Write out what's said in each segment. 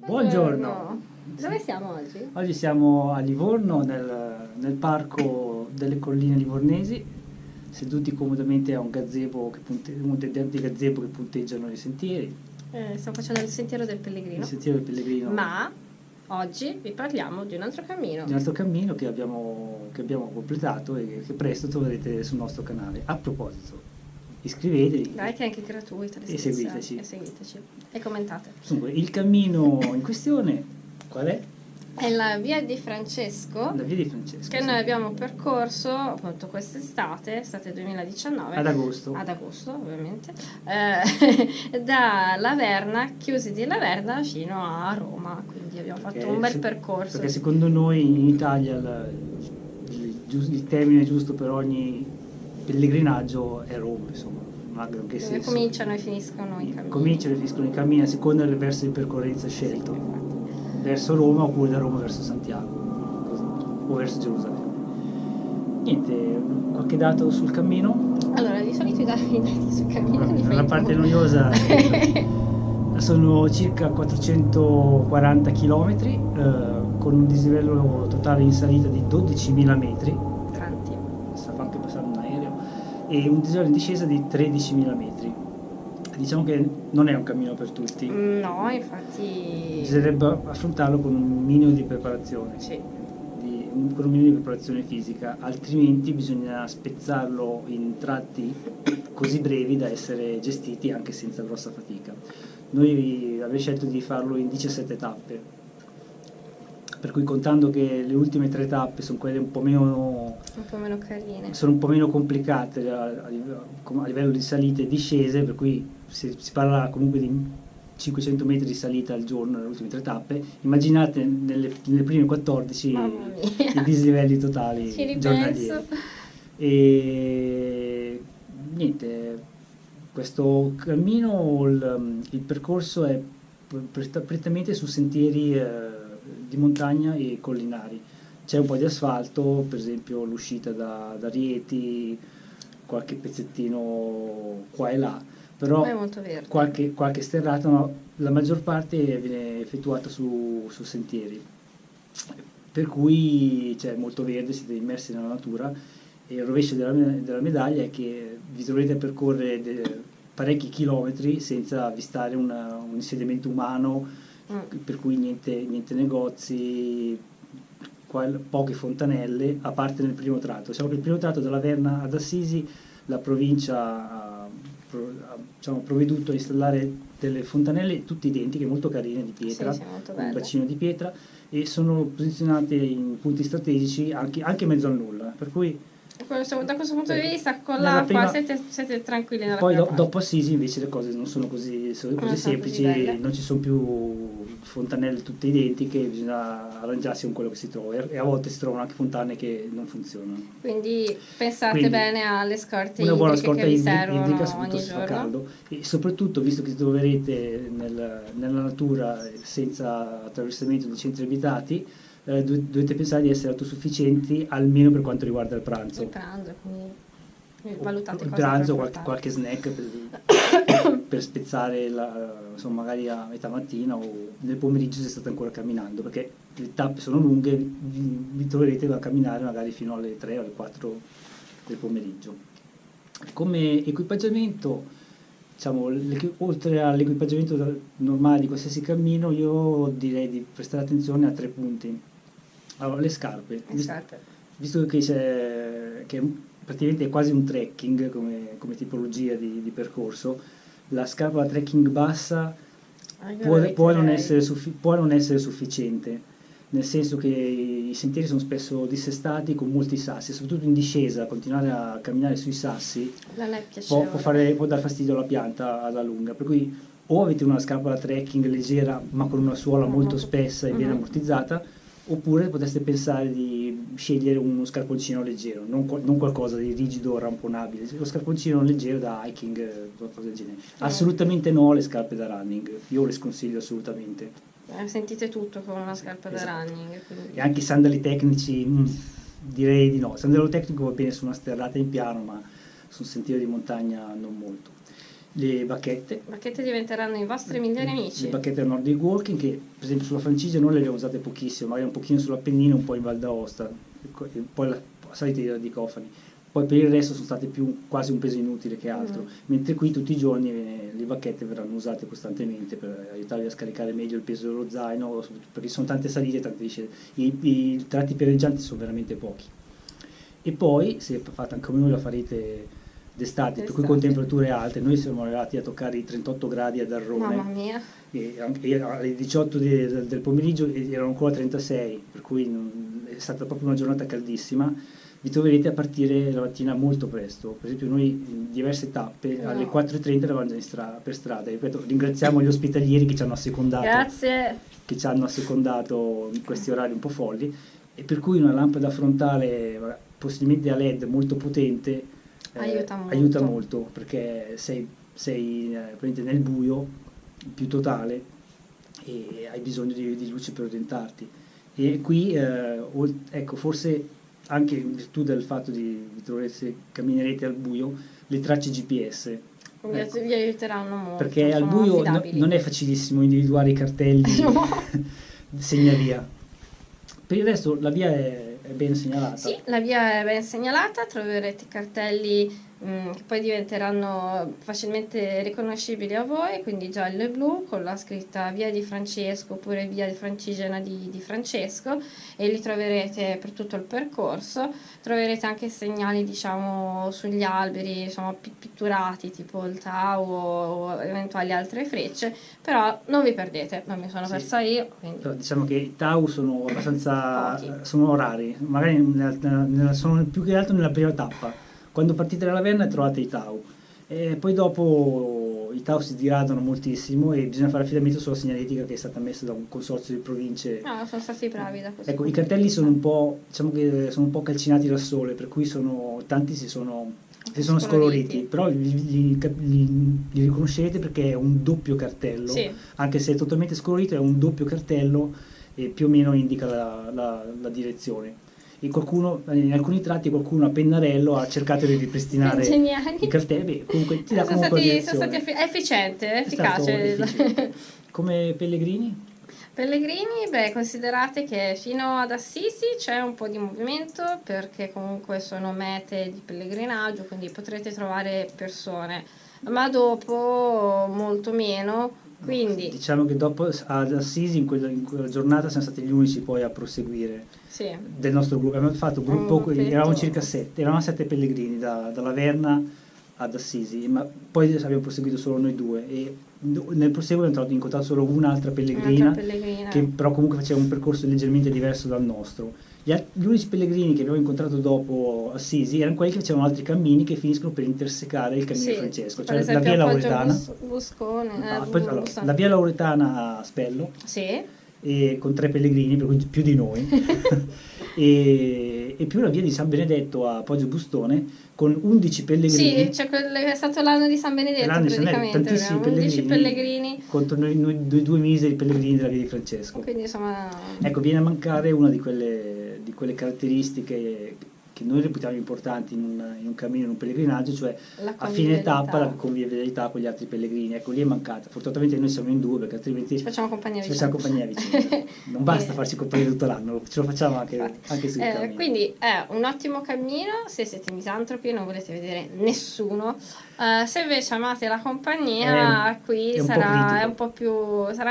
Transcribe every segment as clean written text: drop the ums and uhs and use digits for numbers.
Buongiorno. Dove siamo oggi? Oggi siamo a Livorno, nel parco delle colline livornesi, seduti comodamente a un gazebo uno dei tanti gazebo che punteggiano i sentieri, Stiamo facendo il sentiero del pellegrino. il sentiero del pellegrino. Ma oggi vi parliamo di un altro cammino. Un altro cammino che abbiamo completato e che presto troverete sul nostro canale. A proposito, iscrivetevi. Dai, che è anche gratuita E seguiteci. E seguiteci. E commentate. Dunque, il cammino in questione qual è? È la via di Francesco, La via di Francesco. che noi abbiamo percorso appunto quest'estate, estate 2019. Ad agosto. Ad agosto, ovviamente. Da Laverna, chiusi di Laverna fino a Roma. Quindi abbiamo fatto un bel percorso. Perché secondo noi in Italia il termine giusto per ogni pellegrinaggio è Roma, insomma, non ha granché senso. Cominciano e finiscono i cammini. Cominciano e finiscono i cammini a seconda del verso di percorrenza scelto, verso Roma oppure da Roma verso Santiago, così, o verso Gerusalemme. Niente, qualche dato sul cammino? Allora, di solito i dati sul cammino li fai La tu. parte noiosa sono circa 440 km con un dislivello totale in salita di 12.000 metri. Tanti. Sta anche passando un aereo, e un dislivello in discesa di 13.000 metri. Diciamo che non è un cammino per tutti, No, infatti. bisognerebbe affrontarlo con un minimo di preparazione, Sì. con un minimo di preparazione fisica, altrimenti bisogna spezzarlo in tratti così brevi da essere gestiti anche senza grossa fatica. Noi abbiamo scelto di farlo in 17 tappe, per cui contando che le ultime 3 tappe sono quelle un po' meno Carine. sono un po' meno complicate a livello di salite e discese, per cui si parla comunque di 500 metri di salita al giorno nelle ultime 3 tappe. Immaginate nelle prime 14 Mamma mia. i dislivelli totali Ci giornalieri. ripenso. E niente, questo cammino, il percorso è prettamente su sentieri di montagna e collinari. C'è un po' di asfalto, per esempio l'uscita da Rieti, qualche pezzettino qua e là, però È molto verde. qualche sterrata, ma la maggior parte viene effettuata su sentieri, per cui c'è molto verde, siete immersi nella natura, e il rovescio della medaglia è che vi troverete a percorrere parecchi chilometri senza avvistare un insediamento umano, per cui niente negozi, poche fontanelle, a parte nel primo tratto. Diciamo che il primo tratto da Laverna ad Assisi la provincia ha provveduto a installare delle fontanelle tutte identiche, molto carine, di pietra, Sì, molto con un belle. bacino di pietra, e sono posizionate in punti strategici anche in mezzo al nulla, per cui Da questo punto di vista, con nella l'acqua prima- siete tranquilli nella poi prima parte. dopo Assisi invece le cose non sono così sono semplici, così belle. non ci sono più fontanelle tutte identiche, bisogna arrangiarsi con quello che si trova, e a volte si trovano anche fontane che non funzionano. Quindi pensate Quindi, bene alle scorte una buona idriche scorta che vi idrica, servono soprattutto ogni se fa giorno. caldo, e soprattutto visto che si troverete nella natura senza attraversamento dei centri abitati, dovete pensare di essere autosufficienti almeno per quanto riguarda il pranzo. Il pranzo, quindi valutate Il cosa pranzo, per portare. qualche snack per spezzare insomma, magari a metà mattina o nel pomeriggio se state ancora camminando, perché le tappe sono lunghe, vi troverete a camminare magari fino alle 3 o alle 4 del pomeriggio. Come equipaggiamento, diciamo, oltre all'equipaggiamento normale di qualsiasi cammino, io direi di prestare attenzione a 3 punti. Allora, le scarpe. Visto che che praticamente è quasi un trekking come tipologia di percorso, la scarpa da trekking bassa può non essere sufficiente, nel senso che i sentieri sono spesso dissestati con molti sassi, soprattutto in discesa. Continuare a camminare sui sassi Non è piacevole. può dar fastidio alla pianta alla lunga, per cui o avete una scarpa da trekking leggera ma con una suola molto spessa e ben ammortizzata, oppure potreste pensare di scegliere uno scarponcino leggero, non qualcosa di rigido o ramponabile, lo scarponcino leggero da hiking, qualcosa del genere. Assolutamente no le scarpe da running, io le sconsiglio assolutamente. Sentite tutto con una scarpa da Esatto. running. Quindi. E anche i sandali tecnici, direi di no. Il sandalo tecnico va bene su una sterrata in piano, ma su un sentiero di montagna non molto. le bacchette. Le bacchette diventeranno i vostri migliori amici. Le bacchette del Nordic Walking, che per esempio sulla Francigena noi le abbiamo usate pochissimo, magari un pochino sull'Appennino, un po' in Val d'Aosta, e poi la salita di Cofani. Poi per il resto sono state quasi un peso inutile che altro, mentre qui tutti i giorni le bacchette verranno usate costantemente per aiutarvi a scaricare meglio il peso dello zaino, perché sono tante salite e tante discese. I tratti pianeggianti sono veramente pochi. E poi, se fate anche come noi, la farete d'estate, per cui con temperature alte. Noi siamo arrivati a toccare i 38 gradi ad Arrone. Mamma mia. E alle 18 del pomeriggio erano ancora 36, per cui è stata proprio una giornata caldissima. Vi troverete a partire la mattina molto presto. Per esempio noi in diverse tappe alle 4:30 eravamo per strada. Ripeto, ringraziamo gli ospitalieri che ci hanno assecondato. Grazie. Che ci hanno assecondato in questi orari un po' folli, e per cui una lampada frontale possibilmente a LED molto potente aiuta molto, perché sei nel buio più totale e hai bisogno di luce per orientarti. E qui ecco, forse anche in virtù del fatto di trovarsi, camminerete al buio, le tracce GPS vi aiuteranno molto, perché al buio non è facilissimo individuare i cartelli segna via. Per il resto la via è ben segnalata. Sì, la via è ben segnalata, troverete cartelli che poi diventeranno facilmente riconoscibili a voi, quindi giallo e blu con la scritta Via di Francesco oppure Via di Francigena di Francesco, e li troverete per tutto il percorso. Troverete anche segnali, diciamo, sugli alberi, insomma, pitturati, tipo il tau o eventuali altre frecce, però non vi perdete, non mi sono persa io. Quindi. Però diciamo che i tau sono abbastanza sono rari, magari sono più che altro nella prima tappa. Quando partite dalla Verna trovate i tau, e poi dopo i tau si diradano moltissimo e bisogna fare affidamento sulla segnaletica che è stata messa da un consorzio di province. No, sono stati bravi da questo. Ecco, i cartelli sono un po', diciamo che sono un po' calcinati dal sole, per cui tanti si sono scoloriti, però li riconoscerete perché è un doppio cartello, sì. Anche se è totalmente scolorito è un doppio cartello e più o meno indica la direzione. E in alcuni tratti qualcuno a pennarello ha cercato di ripristinare i cartelli. Comunque ti dà comunque la direzione. È efficiente, è efficace. Come Pellegrini? Pellegrini, considerate che fino ad Assisi c'è un po' di movimento, perché comunque sono mete di pellegrinaggio, quindi potrete trovare persone, ma dopo molto meno. Quindi diciamo che dopo ad Assisi in quella giornata siamo stati gli unici poi a proseguire del nostro gruppo. Abbiamo fatto un gruppo, eravamo circa 7 pellegrini dalla Verna ad Assisi, ma poi abbiamo proseguito solo noi due, e nel proseguo abbiamo incontrato solo un'altra pellegrina che però comunque faceva un percorso leggermente diverso dal nostro. Gli unici pellegrini che abbiamo incontrato dopo Assisi erano quelli che facevano altri cammini che finiscono per intersecare il cammino di Francesco, cioè la via Lauretana, la via Lauretana a Spello, e con 3 pellegrini, per cui più di noi, e più la via di San Benedetto a Poggio Bustone con 11 pellegrini. Sì, è stato l'anno di San Benedetto, praticamente, tantissimi 11 pellegrini contro noi due miseri pellegrini della via di Francesco. Quindi insomma, ecco, viene a mancare una di quelle caratteristiche che noi reputiamo importanti in un cammino, in un pellegrinaggio, cioè a fine tappa la convivialità con gli altri pellegrini. Ecco, lì è mancata. Fortunatamente noi siamo in due, perché altrimenti ci facciamo compagnia vicina. Non basta farci compagnia tutto l'anno, ce lo facciamo anche sul cammino. Quindi è un ottimo cammino se siete misantropi e non volete vedere nessuno. Se invece amate la compagnia, qui sarà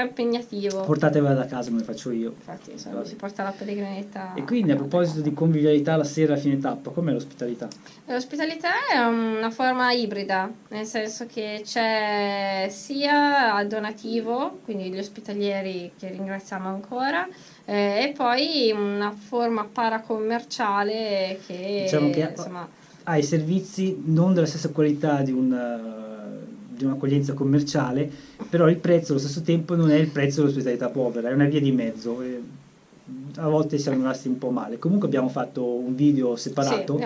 impegnativo. Portatevela da casa come faccio io. Infatti, si porta la pellegrinetta. E quindi, a proposito di convivialità la sera a fine tappa, com'è l'ospitalità? L'ospitalità è una forma ibrida, nel senso che c'è sia al donativo, quindi gli ospitalieri che ringraziamo ancora, e poi una forma paracommerciale che, diciamo che insomma, ha i servizi non della stessa qualità di un'accoglienza commerciale, però il prezzo allo stesso tempo non è il prezzo dell'ospitalità povera, è una via di mezzo. A volte siamo rimasti un po' male. Comunque abbiamo fatto un video separato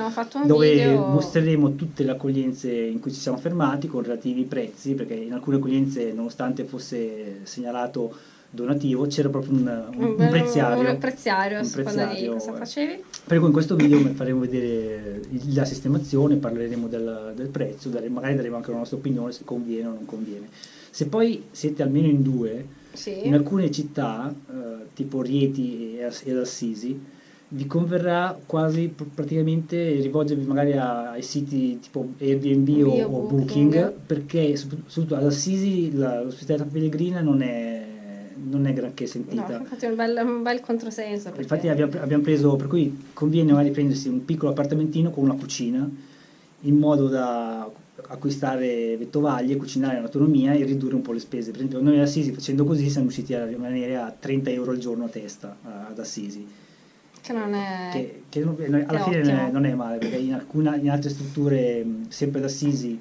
dove mostreremo tutte le accoglienze in cui ci siamo fermati con relativi prezzi, perché in alcune accoglienze, nonostante fosse segnalato donativo, c'era proprio un preziario. Un preziario, a un seconda di preziario, cosa facevi. Per cui in questo video faremo vedere la sistemazione, parleremo del prezzo, magari daremo anche la nostra opinione se conviene o non conviene. Se poi siete almeno in due, Sì. in alcune città, tipo Rieti ed Assisi, vi converrà quasi praticamente rivolgervi magari ai siti tipo Airbnb o Booking, perché soprattutto ad Assisi l'ospitalità pellegrina non è granché sentita. No, infatti è un bel controsenso. Perché... Infatti abbiamo preso, per cui conviene magari prendersi un piccolo appartamentino con una cucina, in modo da acquistare vettovaglie, cucinare in autonomia e ridurre un po' le spese. Per esempio noi ad Assisi, facendo così, siamo riusciti a rimanere a 30 euro al giorno a testa ad Assisi. Che non è... Alla fine non è male, perché in altre strutture, sempre ad Assisi,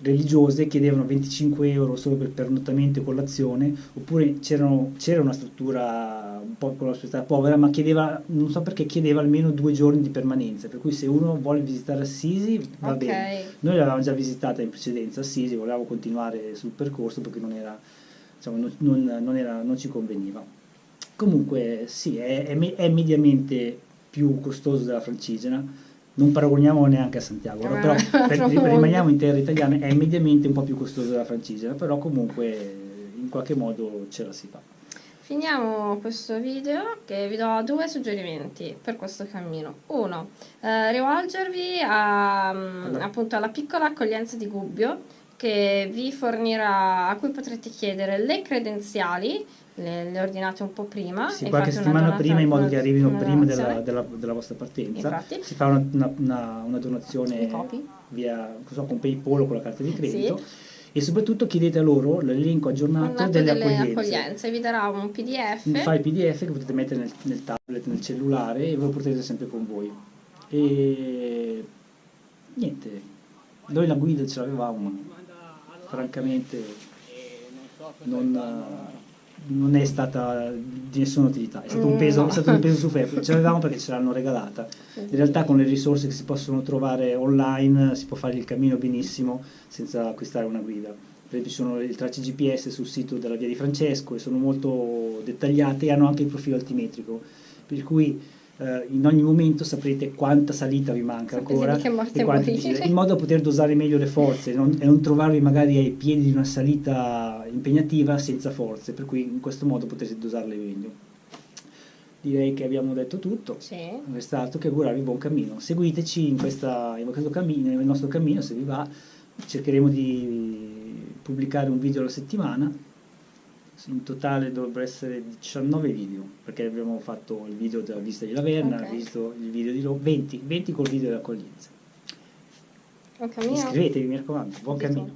religiose, chiedevano 25 euro solo per pernottamento e colazione, oppure c'era una struttura un po' con la società povera, ma chiedeva, non so perché, chiedeva almeno 2 giorni di permanenza, per cui se uno vuole visitare Assisi va bene. Noi l'avevamo già visitata in precedenza Assisi, volevamo continuare sul percorso perché non era, diciamo, non ci conveniva. Comunque sì, è mediamente più costoso della Francigena, non paragoniamo neanche a Santiago, no? Però rimaniamo in terra italiana, è mediamente un po' più costoso della Francigena, però comunque in qualche modo ce la si fa. Finiamo questo video che vi do 2 suggerimenti per questo cammino. Uno, rivolgervi appunto alla piccola accoglienza di Gubbio, che vi fornirà, a cui potrete chiedere le credenziali, le ordinate un po' prima. Sì, qualche settimana prima, in modo che arrivino prima della vostra partenza. Infatti. Si fa una donazione via, con PayPal o con la carta di credito. Sì. E soprattutto chiedete a loro l'elenco aggiornato delle accoglienze. Vi darà un PDF. Un file PDF che potete mettere nel tablet, nel cellulare, e ve lo porterete sempre con voi. E niente, noi la guida ce l'avevamo, ma francamente non è stata di nessuna utilità, è stato un peso superfluo. Ce l'avevamo perché ce l'hanno regalata. In realtà con le risorse che si possono trovare online si può fare il cammino benissimo senza acquistare una guida. Per esempio ci sono le tracce GPS sul sito della Via di Francesco e sono molto dettagliate e hanno anche il profilo altimetrico, per cui in ogni momento saprete quanta salita vi manca ancora in modo da poter dosare meglio le forze e non trovarvi magari ai piedi di una salita impegnativa senza forze, per cui in questo modo potete dosarle meglio. Direi che abbiamo detto tutto. Sì. Non resta altro che augurarvi buon cammino. Seguiteci in questo cammino, nel nostro cammino, se vi va. Cercheremo di pubblicare un video alla settimana. In totale dovrebbero essere 19 video, perché abbiamo fatto il video della visita di Laverna, il video di 20 col video dell'accoglienza. Buon cammino. Iscrivetevi, mi raccomando, buon cammino.